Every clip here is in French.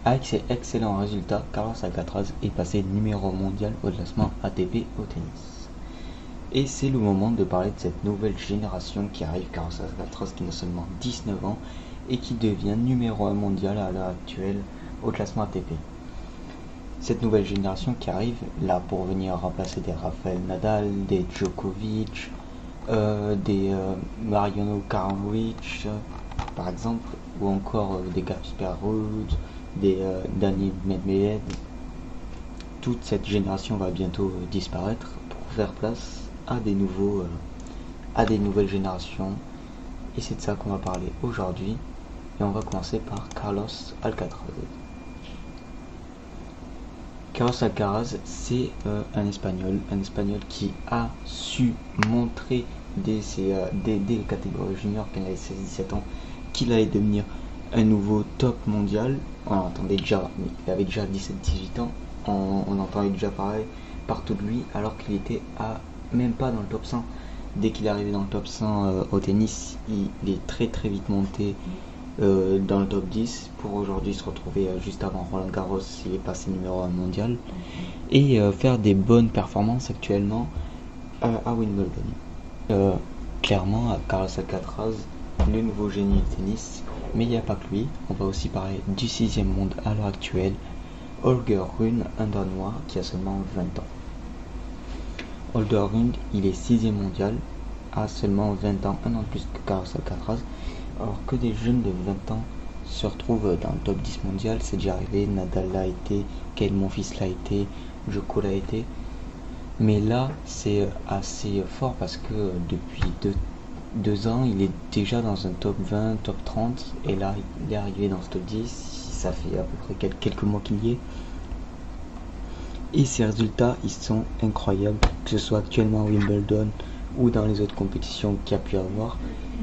Avec ses excellents résultats, Carlos Alcaraz est passé numéro mondial au classement ATP au tennis. Et c'est le moment de parler de cette nouvelle génération qui arrive, Carlos Alcaraz qui n'a seulement 19 ans et qui devient numéro 1 mondial à l'heure actuelle au classement ATP. Cette nouvelle génération qui arrive là pour venir remplacer des Rafael Nadal, des Djokovic, des Mariano Karamovic par exemple, ou encore des Casper Ruud, des Daniil Medvedev. Toute cette génération va bientôt disparaître pour faire place à des nouvelles générations, et c'est de ça qu'on va parler aujourd'hui. Et on va commencer par Carlos Alcaraz. Carlos Alcaraz, c'est un Espagnol qui a su montrer dès les catégories juniors, quand il avait 16-17 ans, qu'il allait devenir un nouveau top mondial. On entendait déjà, il avait déjà 17-18 ans, on entendait déjà parler partout de lui, alors qu'il était même pas dans le top 100. Dès qu'il est arrivé dans le top 100 au tennis, il est très vite monté dans le top 10 pour aujourd'hui se retrouver juste avant Roland Garros. Il est passé numéro 1 mondial et faire des bonnes performances actuellement à Wimbledon. Clairement, à Carlos Alcaraz, le nouveau génie du tennis, mais il n'y a pas que lui. On va aussi parler du 6e monde à l'heure actuelle, Holger Rune, un Danois qui a seulement 20 ans. Holger Rune, il est 6e mondial à seulement 20 ans, un an de plus que Carlos Alcaraz. Alors que des jeunes de 20 ans se retrouvent dans le top 10 mondial, c'est déjà arrivé. Nadal l'a été, Gaël Monfils l'a été, Djoko l'a été. Mais là, c'est assez fort parce que depuis deux ans, il est déjà dans un top 20, top 30. Et là, il est arrivé dans ce top 10. Ça fait à peu près quelques mois qu'il y est. Et ses résultats, ils sont incroyables. Que ce soit actuellement à Wimbledon ou dans les autres compétitions qu'il y a pu avoir.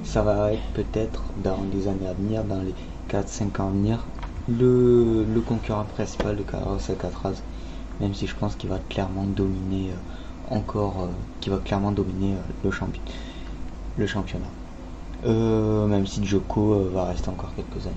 Ça va être peut-être dans les années à venir, dans les 4-5 ans à venir, le concurrent principal de Carlos Alcaraz, même si je pense qu'il va clairement dominer le championnat. Même si Djoko va rester encore quelques années.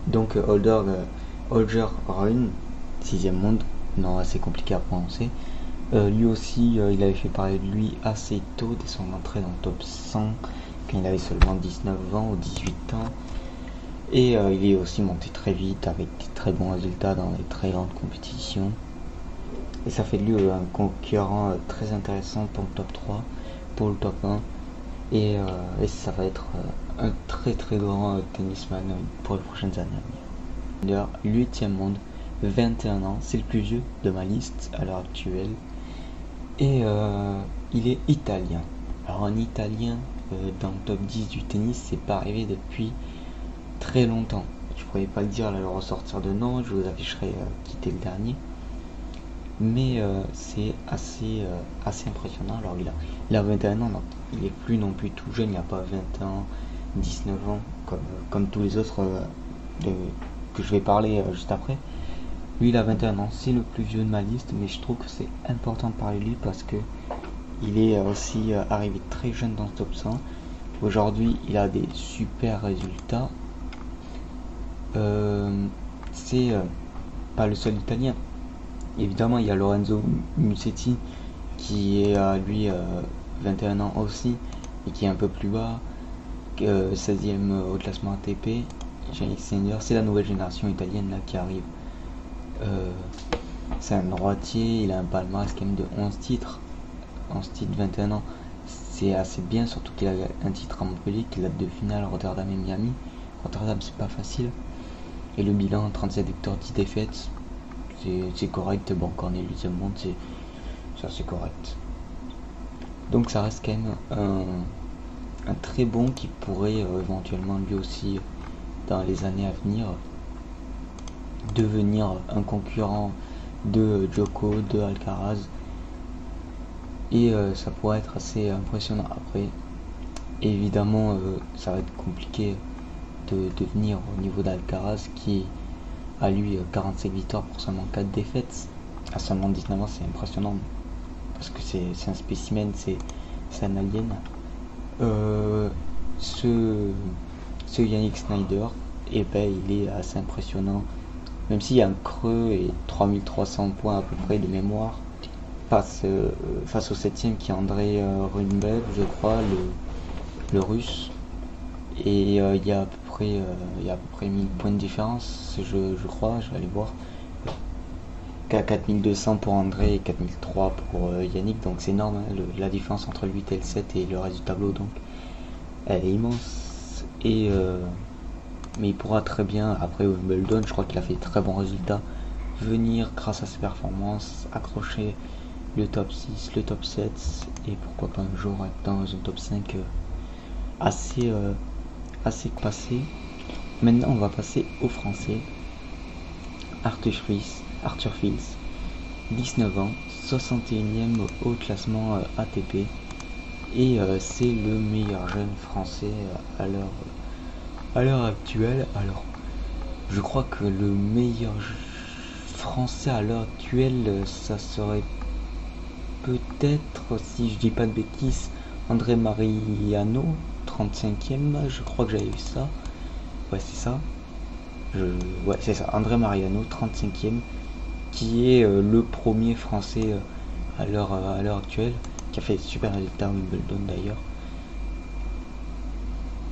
Donc Holger Rune, 6e monde, non, assez compliqué à prononcer. Lui aussi, il avait fait parler de lui assez tôt, dès son entrée dans le top 100, quand il avait seulement 19 ans ou 18 ans. Et il est aussi monté très vite, avec des très bons résultats dans les très grandes compétitions. Et ça fait de lui un concurrent très intéressant pour le top 3, pour le top 1. Et ça va être un très grand tennisman pour les prochaines années à venir. D'ailleurs, 8e monde, 21 ans, c'est le plus vieux de ma liste à l'heure actuelle. Et il est italien. Alors un italien dans le top 10 du tennis, c'est pas arrivé depuis très longtemps. Je pourrais pas le dire, là, le ressortir de nom, je vous afficherai qui était le dernier. Mais c'est assez impressionnant. Alors il a 21 ans, donc il est plus non plus tout jeune, il n'a pas 20 ans, 19 ans, comme tous les autres que je vais parler juste après. Lui, il a 21 ans, c'est le plus vieux de ma liste, mais je trouve que c'est important de parler de lui parce que il est aussi arrivé très jeune dans ce top 100. Aujourd'hui, il a des super résultats. C'est pas le seul italien. Évidemment, il y a Lorenzo Musetti qui est à lui 21 ans aussi et qui est un peu plus bas, 16e au classement ATP. Jannik Sinner, c'est la nouvelle génération italienne là qui arrive. C'est un droitier, il a un palmarès quand même de 11 titres, 21 ans, c'est assez bien, surtout qu'il a un titre à Montpellier, qu'il a 2 finales, Rotterdam et Miami. Rotterdam, c'est pas facile, et le bilan 37 victoires, 10 défaites, c'est correct. Bon, quand on est 8e monde, c'est assez correct. Donc ça reste quand même un très bon qui pourrait éventuellement lui aussi dans les années à venir devenir un concurrent de Djoko, de Alcaraz, et ça pourrait être assez impressionnant. Après, évidemment, ça va être compliqué de devenir au niveau d'Alcaraz qui a lui 47 victoires pour seulement 4 défaites. À seulement 19 ans, c'est impressionnant parce que c'est un spécimen, c'est un alien. Ce Yannick Snyder et ben il est assez impressionnant. Même s'il y a un creux et 3300 points à peu près de mémoire face au septième qui est Andrei Rublev, je crois, le russe. Et il y a à peu près 1000 points de différence, je crois, je vais aller voir. Qu'à 4200 pour André et 4003 pour Yannick, donc c'est énorme, hein, la différence entre le 8 et le 7 et le reste du tableau, donc elle est immense. Mais il pourra très bien, après Wimbledon, je crois qu'il a fait de très bons résultats, venir grâce à ses performances, accrocher le top 6, le top 7, et pourquoi pas un jour être dans un top 5 assez passé. Maintenant on va passer aux Français. Arthur Fils, 19 ans, 61e au classement ATP, et c'est le meilleur jeune français à l'heure actuelle. Alors, je crois que le meilleur français à l'heure actuelle, ça serait peut-être, si je dis pas de bêtises, André Mariano, 35e, je crois que j'avais vu ça. Ouais, c'est ça. Ouais, c'est ça, André Mariano, 35e, qui est le premier français à l'heure actuelle, qui a fait super résultats à Wimbledon d'ailleurs.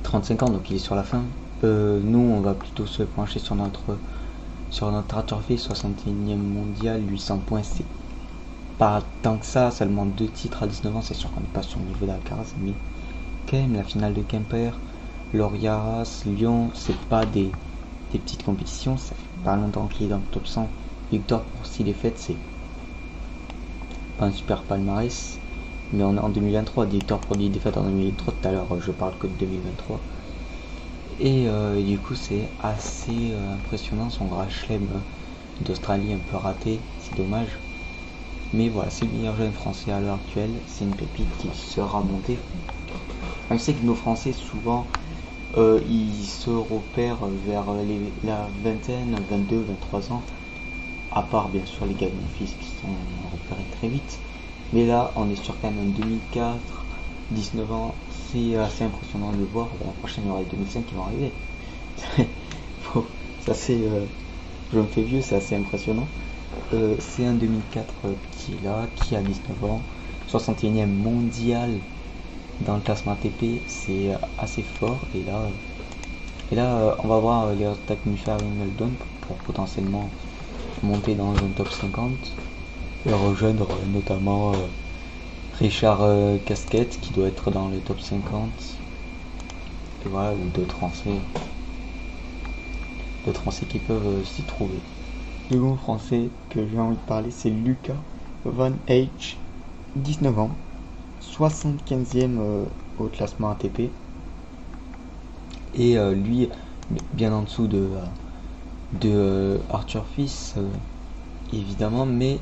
35 ans, donc il est sur la fin. Nous, on va plutôt se pencher sur notre Arthur Fils, 61e mondial, 800 points, c'est pas tant que ça, seulement 2 titres à 19 ans, c'est sûr qu'on n'est pas sur le niveau d'Alcaraz, mais quand même, la finale de Quimper, Loriaras, Lyon, c'est pas des petites compétitions, ça fait pas longtemps qu'il est dans le top 100. Victoire pour 6 défaites, c'est pas un super palmarès, mais on est en 2023, des victoires pour 10 défaites en 2023, tout à l'heure je parle que de 2023. Et du coup c'est assez impressionnant, son grand chelem d'Australie un peu raté, c'est dommage. Mais voilà, c'est le meilleur jeune français à l'heure actuelle, c'est une pépite qui sera montée. On sait que nos Français souvent ils se repèrent vers la vingtaine, 22, 23 ans, à part bien sûr les gars de mon fils qui sont repérés très vite. Mais là, on est sur quand même un 2004, 19 ans, c'est assez impressionnant de le voir. La prochaine, il y aura les 2005 qui vont arriver. Ça c'est, je me fais vieux, c'est assez impressionnant. C'est un 2004 qui est là, qui a 19 ans, 61e mondial dans le classement ATP, c'est assez fort. Et là, on va voir les résultats que nous fait Wimbledon pour potentiellement monter dans un top 50 et rejoindre notamment Richard Casquette qui doit être dans le top 50, et voilà, ou d'autres Français qui peuvent s'y trouver. Le second Français que j'ai envie de parler, c'est Lucas Van H, 19 ans, 75e au classement ATP, et lui bien en dessous de Arthur Fils évidemment, mais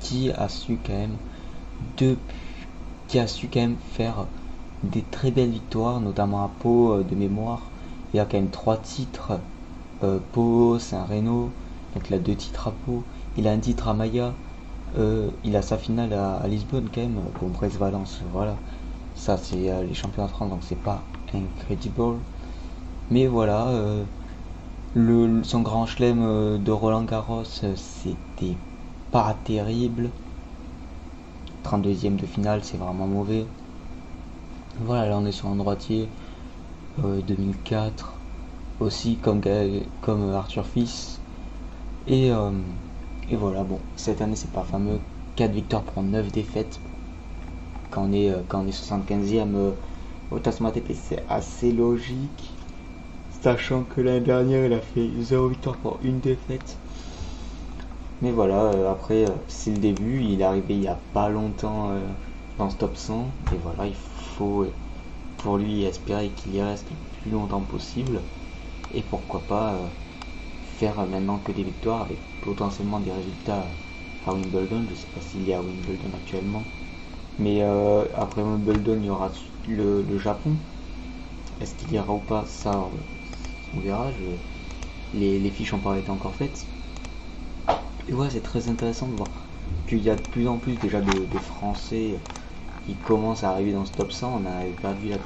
qui a su quand même faire des très belles victoires, notamment à Pau de mémoire. Il a quand même 3 titres, Pau, Saint-Reno, donc il a 2 titres à Pau, il a un titre à Maya, il a sa finale à Lisbonne quand même, pour Brest-Valence, voilà. Ça c'est les championnats de France, donc c'est pas incredible. Mais voilà, son grand chelem de Roland Garros, c'était pas terrible. 32e de finale, c'est vraiment mauvais. Voilà, là on est sur un droitier, 2004 aussi, comme Arthur Fils. Et voilà, bon, cette année c'est pas fameux, 4 victoires pour 9 défaites. Quand on est 75e au classement ATP, c'est assez logique, sachant que l'année dernière il a fait 0 victoire pour 1 défaite. Mais voilà, après c'est le début, il est arrivé il y a pas longtemps dans ce top 100, et voilà, il faut pour lui espérer qu'il y reste le plus longtemps possible, et pourquoi pas faire maintenant que des victoires avec potentiellement des résultats à Wimbledon. Je sais pas s'il y a Wimbledon actuellement, mais après Wimbledon il y aura le Japon. Est-ce qu'il y aura ou pas, ça on verra. Les fiches n'ont pas été encore faites. Et ouais, c'est très intéressant de voir qu'il y a de plus en plus déjà de Français qui commencent à arriver dans ce top 100. On a perdu là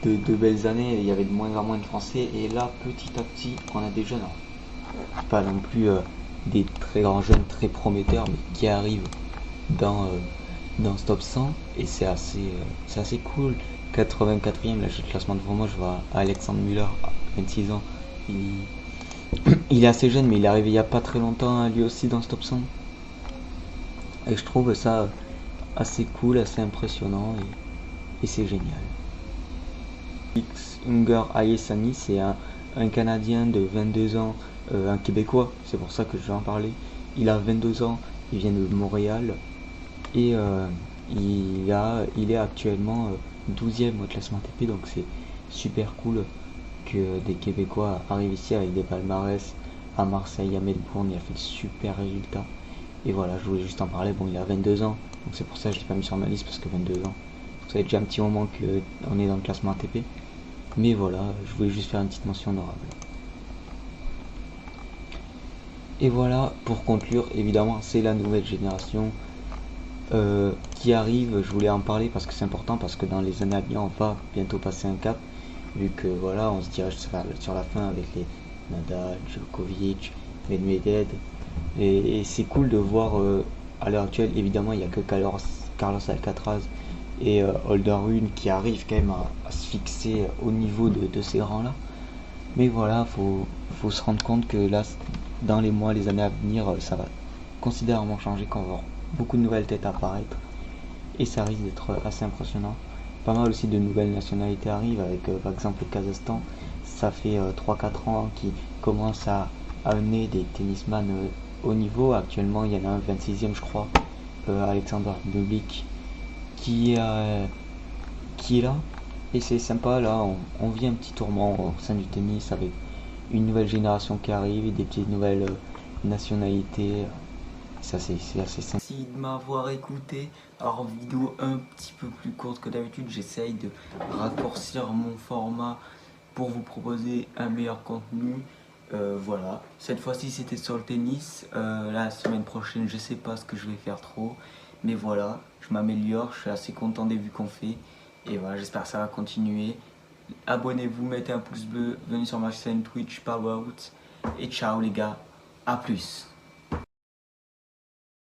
de belles années, il y avait de moins en moins de Français, et là, petit à petit, on a des jeunes, pas non plus des très grands jeunes très prometteurs, mais qui arrivent dans, euh, dans ce top 100, et c'est assez cool. 84e, là j'ai le classement devant moi, je vois Alexandre Müller, 26 ans. Il est assez jeune, mais il est arrivé il n'y a pas très longtemps, lui aussi dans ce top 100. Et je trouve ça assez cool, assez impressionnant, et c'est génial. Unger Ayesani, c'est un Canadien de 22 ans, un Québécois, c'est pour ça que je vais en parler. Il a 22 ans, il vient de Montréal, et il est actuellement 12e au classement TP, donc c'est super cool que des Québécois arrivent ici avec des palmarès à Marseille, à Melbourne. Il a fait de super résultats. Et voilà, je voulais juste en parler. Bon, il a 22 ans, donc c'est pour ça que je l'ai pas mis sur ma liste, parce que 22 ans, ça fait déjà un petit moment qu'on est dans le classement ATP. Mais voilà, je voulais juste faire une petite mention honorable. Et voilà, pour conclure, évidemment, c'est la nouvelle génération qui arrive. Je voulais en parler parce que c'est important, parce que dans les années à venir, on va bientôt passer un cap, vu que voilà, on se dirige sur la fin avec les Nadal, Djokovic, Medvedev, et c'est cool de voir à l'heure actuelle. Évidemment, il n'y a que Carlos Alcaraz et Holder Rune qui arrivent quand même à se fixer au niveau de ces grands-là. Mais voilà, faut se rendre compte que là, dans les mois, les années à venir, ça va considérablement changer, qu'on va avoir beaucoup de nouvelles têtes à apparaître, et ça risque d'être assez impressionnant. Pas mal aussi de nouvelles nationalités arrivent, avec par exemple le Kazakhstan. Ça fait 3-4 ans qu'ils commencent à amener des tennisman haut niveau. Actuellement, il y en a un 26e, je crois, Alexander Bublik, qui, qui est là. Et c'est sympa, là, on vit un petit tourment au sein du tennis, avec une nouvelle génération qui arrive et des petites nouvelles nationalités. Ça, c'est assez sympa. Merci de m'avoir écouté. Alors, vidéo un petit peu plus courte que d'habitude. J'essaye de raccourcir mon format pour vous proposer un meilleur contenu. Voilà. Cette fois-ci, c'était sur le tennis. La semaine prochaine, je sais pas ce que je vais faire trop. Mais voilà, je m'améliore. Je suis assez content des vues qu'on fait. Et voilà, j'espère que ça va continuer. Abonnez-vous, mettez un pouce bleu. Venez sur ma chaîne Twitch, Power Out. Et ciao les gars. À plus.